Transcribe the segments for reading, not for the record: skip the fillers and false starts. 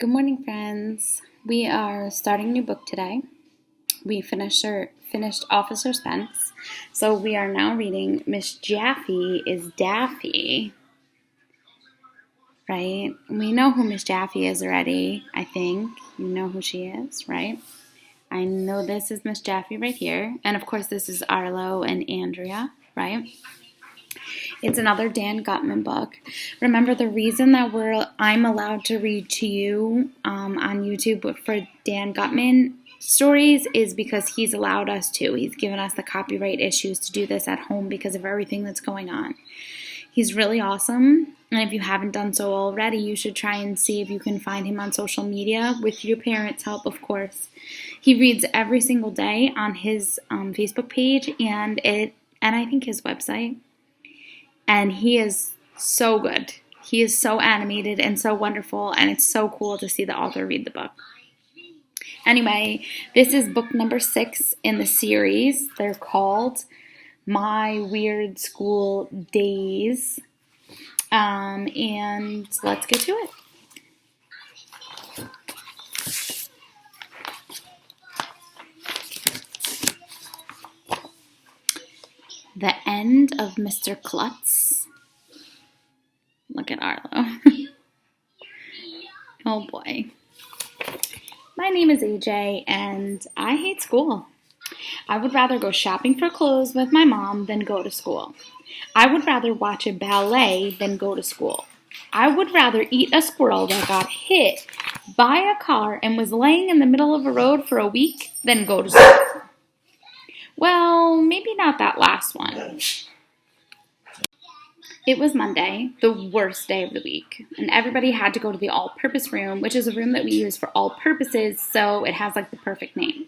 Good morning, friends. We are starting a new book today. We finished Officer Spence, so we are now reading Miss Jaffe is Daffy. Right? We know who Miss Jaffe is already, I think. You know who she is, right? I know this is Miss Jaffe right here. And of course, this is Arlo and Andrea, right? It's another Dan Gutman book. Remember, the reason that I'm allowed to read to you on YouTube for Dan Gutman stories is because he's allowed us to. He's given us the copyright issues to do this at home because of everything that's going on. He's really awesome, and if you haven't done so already, you should try and see if you can find him on social media with your parents' help, of course. He reads every single day on his Facebook page and I think his website. And he is so good. He is so animated and so wonderful, and it's so cool to see the author read the book. Anyway, this is book number 6 in the series. They're called My Weird School Days. And let's get to it. The End of Mr. Klutz. Look at Arlo. Oh boy. My name is AJ and I hate school. I would rather go shopping for clothes with my mom than go to school. I would rather watch a ballet than go to school. I would rather eat a squirrel that got hit by a car and was laying in the middle of a road for a week than go to school. Well, maybe not that last one. It was Monday, the worst day of the week, and everybody had to go to the all-purpose room, which is a room that we use for all purposes, so it has like the perfect name.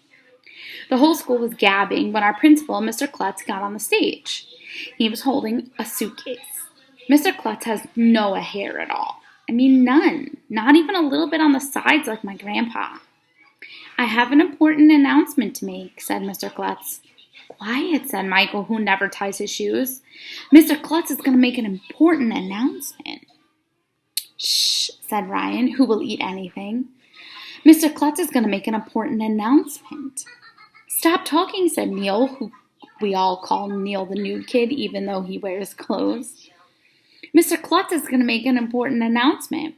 The whole school was gabbing when our principal, Mr. Klutz, got on the stage. He was holding a suitcase. Mr. Klutz has no hair at all. I mean, none. Not even a little bit on the sides like my grandpa. I have an important announcement to make, said Mr. Klutz. Quiet, said Michael, who never ties his shoes. Mr. Klutz is going to make an important announcement. Shh, said Ryan, who will eat anything. Mr. Klutz is going to make an important announcement. Stop talking, said Neil, who we all call Neil the nude kid, even though he wears clothes. Mr. Klutz is going to make an important announcement.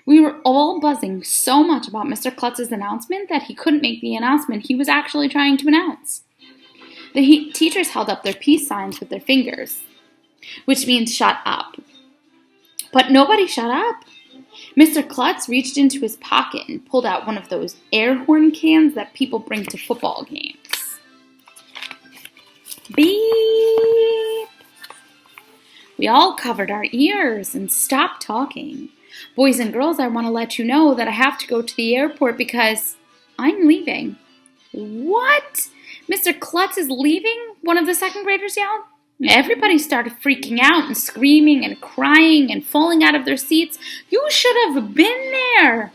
We were all buzzing so much about Mr. Klutz's announcement that he couldn't make the announcement he was actually trying to announce. The teachers held up their peace signs with their fingers, which means shut up. But nobody shut up. Mr. Klutz reached into his pocket and pulled out one of those air horn cans that people bring to football games. Beep! We all covered our ears and stopped talking. Boys and girls, I want to let you know that I have to go to the airport because I'm leaving. What? Mr. Klutz is leaving? One of the second graders yelled. Everybody started freaking out and screaming and crying and falling out of their seats. You should have been there.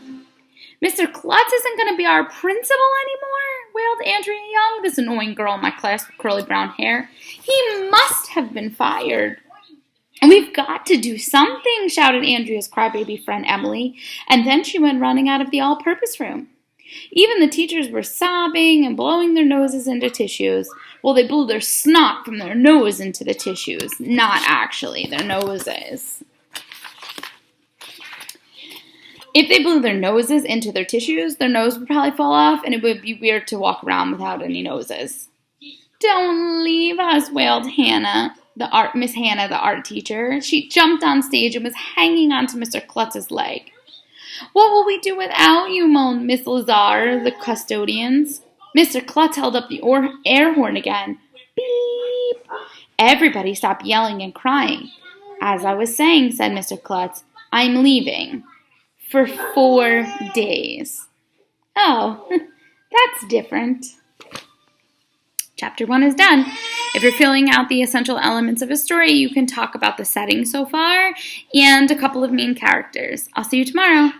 Mr. Klutz isn't going to be our principal anymore, wailed Andrea Young, this annoying girl in my class with curly brown hair. He must have been fired. And we've got to do something, shouted Andrea's crybaby friend Emily, and then she went running out of the all-purpose room. Even the teachers were sobbing and blowing their noses into tissues. Well, they blew their snot from their nose into the tissues, not actually their noses. If they blew their noses into their tissues, their nose would probably fall off, and it would be weird to walk around without any noses. Don't leave us, wailed Miss Hannah, the art teacher. She jumped on stage and was hanging onto Mr. Klutz's leg. What will we do without you, moaned Miss Lazar, the custodians. Mr. Klutz held up the air horn again. Beep! Everybody stopped yelling and crying. As I was saying, said Mr. Klutz, I'm leaving. For 4 days. Oh, that's different. Chapter 1 is done. If you're filling out the essential elements of a story, you can talk about the setting so far and a couple of main characters. I'll see you tomorrow.